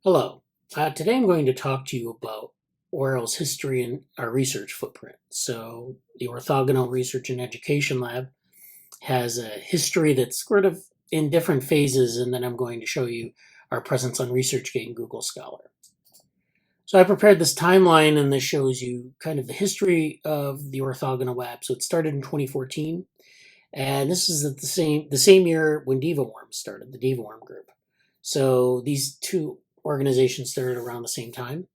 Hello. Today I'm going to talk to you about OREL's history and our research footprint. So, the Orthogonal Research and Education Lab has a history that's sort of in different phases, and then I'm going to show you our presence on ResearchGate and Google Scholar. So, I prepared this timeline, and this shows you kind of the history of the Orthogonal Lab. So, it started in 2014, and this is at the same year when DevaWorm started, the DevaWorm group. So, these two organizations started around the same time.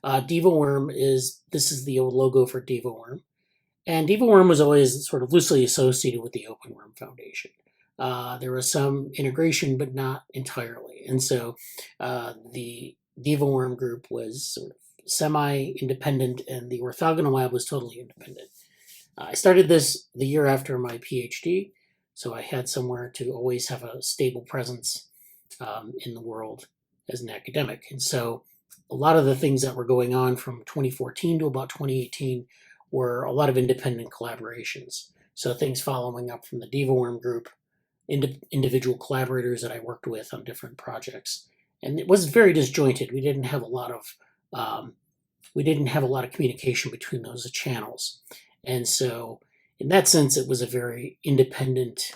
This is the old logo for DevaWorm. And DevaWorm was always sort of loosely associated with the OpenWorm Foundation. There was some integration, but not entirely. And so the DevaWorm group was sort of semi-independent, and the Orthogonal Lab was totally independent. I started this the year after my PhD, so I had somewhere to always have a stable presence in the world as an academic. And so a lot of the things that were going on from 2014 to about 2018 were a lot of independent collaborations. So things following up from the DevaWorm group, individual collaborators that I worked with on different projects. And it was very disjointed. We didn't have a lot of communication between those channels. And so in that sense, it was a very independent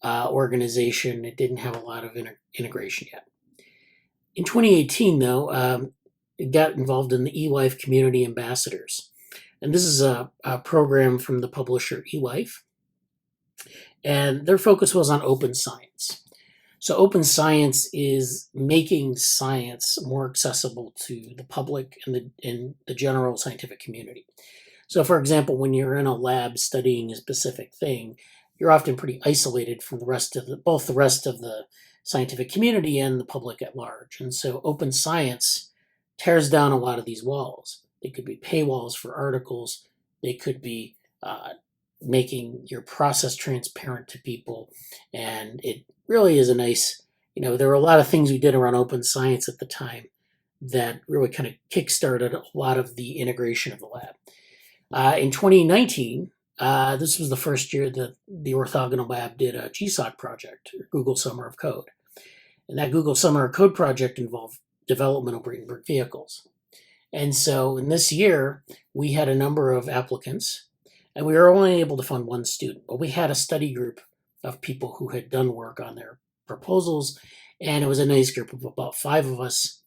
organization. It didn't have a lot of integration yet. In 2018, though, it got involved in the eLife Community Ambassadors. And this is a program from the publisher eLife. And their focus was on open science. So open science is making science more accessible to the public and the general scientific community. So for example, when you're in a lab studying a specific thing, you're often pretty isolated from both the rest of the scientific community and the public at large. And so open science tears down a lot of these walls. They could be paywalls for articles. They could be making your process transparent to people. And it really is a nice, there were a lot of things we did around open science at the time that really kind of kickstarted a lot of the integration of the lab. In 2019, this was the first year that the Orthogonal Lab did a GSOC project, Google Summer of Code. And that Google Summer of Code project involved development of Brainberg vehicles. And so in this year, we had a number of applicants, and we were only able to fund one student. But we had a study group of people who had done work on their proposals, and it was a nice group of about 5 of us.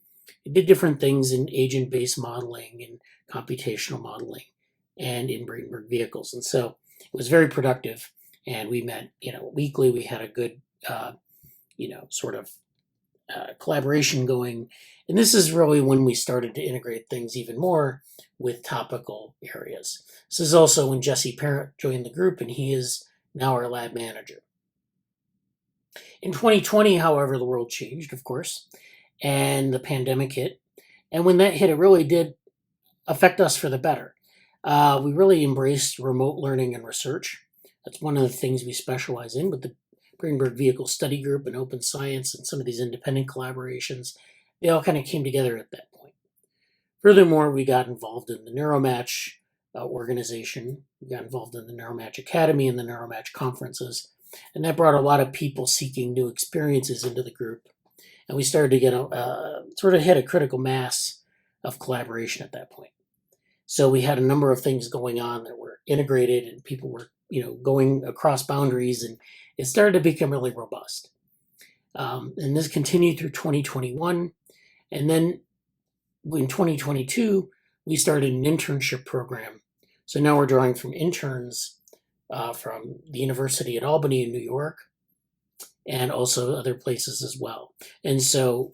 We did different things in agent-based modeling and computational modeling and in Brainberg vehicles. And so it was very productive, and we met, weekly. We had a good, sort of collaboration going. And this is really when we started to integrate things even more with topical areas. This is also when Jesse Parent joined the group, and he is now our lab manager. In 2020, however, the world changed, of course, and the pandemic hit. And when that hit, it really did affect us for the better. We really embraced remote learning and research. That's one of the things we specialize in with the Brainberg Vehicle Study Group and Open Science and some of these independent collaborations. They all kind of came together at that point. Furthermore, we got involved in the Neuromatch organization. We got involved in the Neuromatch Academy and the Neuromatch conferences. And that brought a lot of people seeking new experiences into the group. And we started to get sort of hit a critical mass of collaboration at that point. So we had a number of things going on that were integrated, and people were, going across boundaries, and it started to become really robust. And this continued through 2021. And then in 2022, we started an internship program. So now we're drawing from interns from the University at Albany in New York, and also other places as well. And so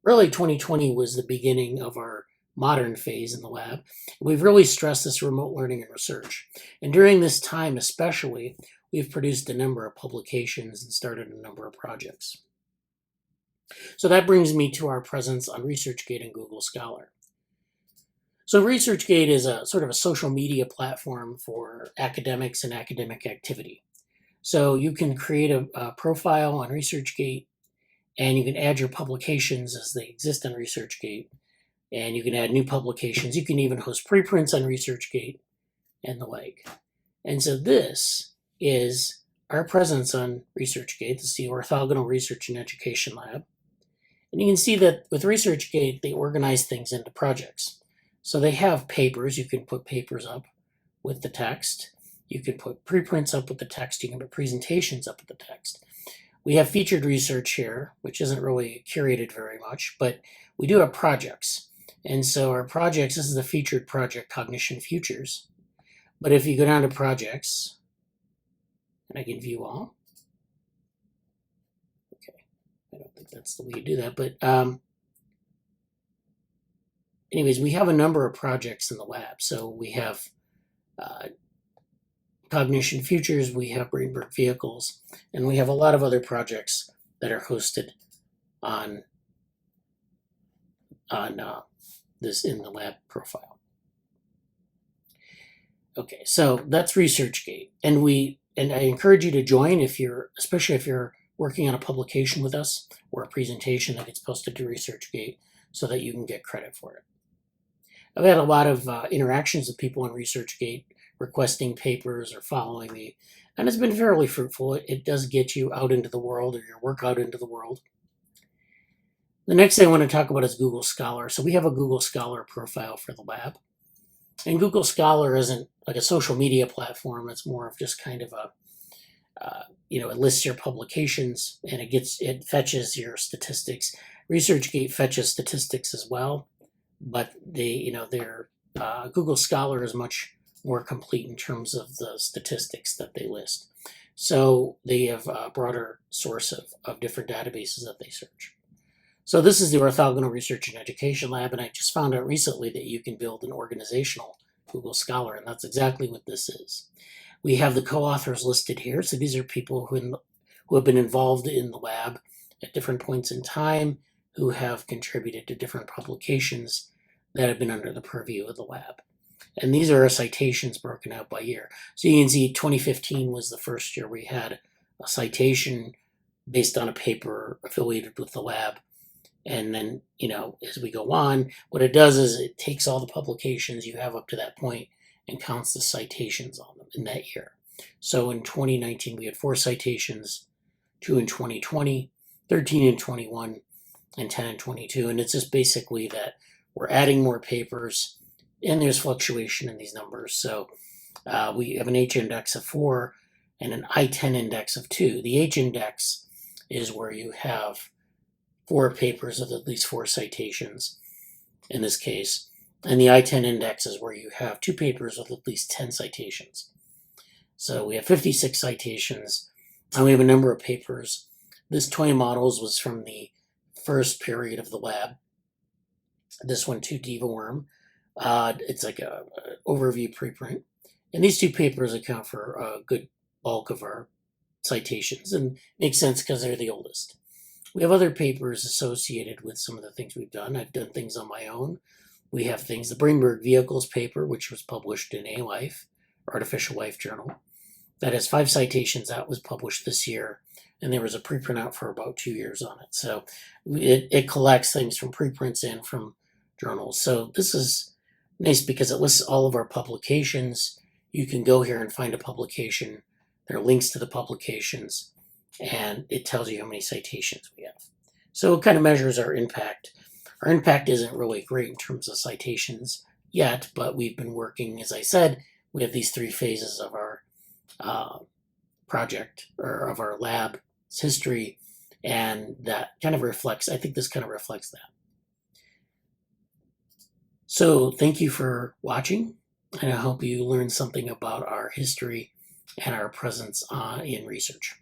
really 2020 was the beginning of our modern phase in the lab. We've really stressed this remote learning and research. And during this time especially, we've produced a number of publications and started a number of projects. So that brings me to our presence on ResearchGate and Google Scholar. So ResearchGate is a sort of a social media platform for academics and academic activity. So you can create a profile on ResearchGate, and you can add your publications as they exist on ResearchGate, and you can add new publications. You can even host preprints on ResearchGate and the like. And so this is our presence on ResearchGate. This is the Orthogonal Research and Education Lab. And you can see that with ResearchGate, they organize things into projects. So they have papers. You can put papers up with the text. You can put preprints up with the text. You can put presentations up with the text. We have featured research here, which isn't really curated very much, but we do have projects. And so our projects, this is the featured project, Cognition Futures. But if you go down to projects, and I can view all. Okay, I don't think that's the way you do that, but anyways, we have a number of projects in the lab. So we have Cognition Futures, we have Brainberg Vehicles, and we have a lot of other projects that are hosted on this in the lab profile. Okay, so that's ResearchGate, and I encourage you to join especially if you're working on a publication with us or a presentation that gets posted to ResearchGate, so that you can get credit for it. I've had a lot of interactions with people on ResearchGate requesting papers or following me, and it's been fairly fruitful. It does get you out into the world, or your work out into the world. The next thing I want to talk about is Google Scholar. So we have a Google Scholar profile for the lab. And Google Scholar isn't like a social media platform. It's more of just kind of it lists your publications and it fetches your statistics. ResearchGate fetches statistics as well, but Google Scholar is much more complete in terms of the statistics that they list. So they have a broader source of different databases that they search. So this is the Orthogonal Research and Education Lab, and I just found out recently that you can build an organizational Google Scholar, and that's exactly what this is. We have the co-authors listed here. So these are people who have been involved in the lab at different points in time, who have contributed to different publications that have been under the purview of the lab. And these are our citations broken out by year. So you can see 2015 was the first year we had a citation based on a paper affiliated with the lab. And then, as we go on, what it does is it takes all the publications you have up to that point and counts the citations on them in that year. So in 2019, we had 4 citations, 2 in 2020, 13 in 21, and 10 in 22. And it's just basically that we're adding more papers, and there's fluctuation in these numbers. So we have an H index of 4 and an I-10 index of 2. The H index is where you have 4 papers with at least 4 citations in this case. And the I-10 index is where you have 2 papers with at least 10 citations. So we have 56 citations, and we have a number of papers. This toy models was from the first period of the lab. This one, 2 Diva Worm. It's like a overview preprint. And these 2 papers account for a good bulk of our citations, and makes sense because they're the oldest. We have other papers associated with some of the things we've done. I've done things on my own. We have things, the Brainberg Vehicles paper, which was published in A-Life, Artificial Life Journal. That has 5 citations. That was published this year, and there was a preprint out for about 2 years on it. So it collects things from preprints and from journals. So this is nice because it lists all of our publications. You can go here and find a publication. There are links to the publications, and it tells you how many citations we have. So it kind of measures our impact. Our impact isn't really great in terms of citations yet, but we've been working, as I said, we have these 3 phases of our project, or of our lab's history, and that kind of reflects, I think this kind of reflects that. So thank you for watching, and I hope you learned something about our history and our presence in research.